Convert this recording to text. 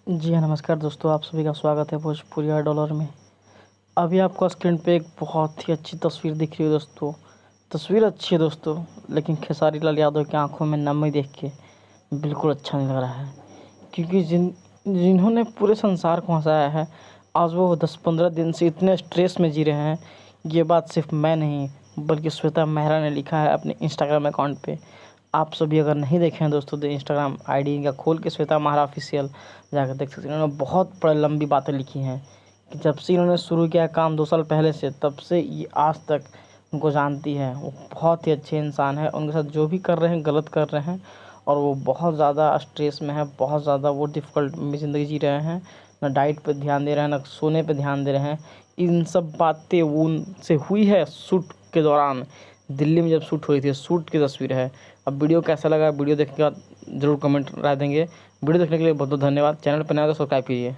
जी हाँ, नमस्कार दोस्तों, आप सभी का स्वागत है भोजपुरिया डॉलर में। अभी आपको स्क्रीन पे एक बहुत ही अच्छी तस्वीर दिख रही है दोस्तों। तस्वीर अच्छी है दोस्तों, लेकिन खेसारी लाल यादव की आंखों में नमी देख के बिल्कुल अच्छा नहीं लग रहा है। क्योंकि जिन्होंने पूरे संसार को हंसाया है, आज वो 10-15 दिन से इतने स्ट्रेस में जी रहे हैं। ये बात सिर्फ मैं नहीं, बल्कि श्वेता मेहरा ने लिखा है अपने इंस्टाग्राम अकाउंट पे। आप सभी अगर नहीं देखे हैं दोस्तों, तो इंस्टाग्राम आईडी इनका खोल के श्वेता मेहरा ऑफिशियल जाकर देख सकते हैं। इन्होंने बहुत बड़ी लंबी बातें लिखी हैं कि जब से इन्होंने शुरू किया काम 2 साल पहले से, तब से ये आज तक उनको जानती है। वो बहुत ही अच्छे इंसान है, उनके साथ जो भी कर रहे हैं गलत कर रहे हैं, और वो बहुत ज़्यादा स्ट्रेस में है, बहुत ज़्यादा वो डिफ़िकल्ट में ज़िंदगी जी रहे हैं। ना डाइट पे ध्यान दे रहे हैं, ना सोने पे ध्यान दे रहे हैं। इन सब बातें उनसे हुई है शूट के दौरान, दिल्ली में जब शूट हुई थी। शूट की तस्वीर है। अब वीडियो कैसा लगा, वीडियो देखने के बाद ज़रूर कमेंट राय देंगे। वीडियो देखने के लिए बहुत बहुत धन्यवाद। चैनल पर नया तो सब्सक्राइब कीजिए।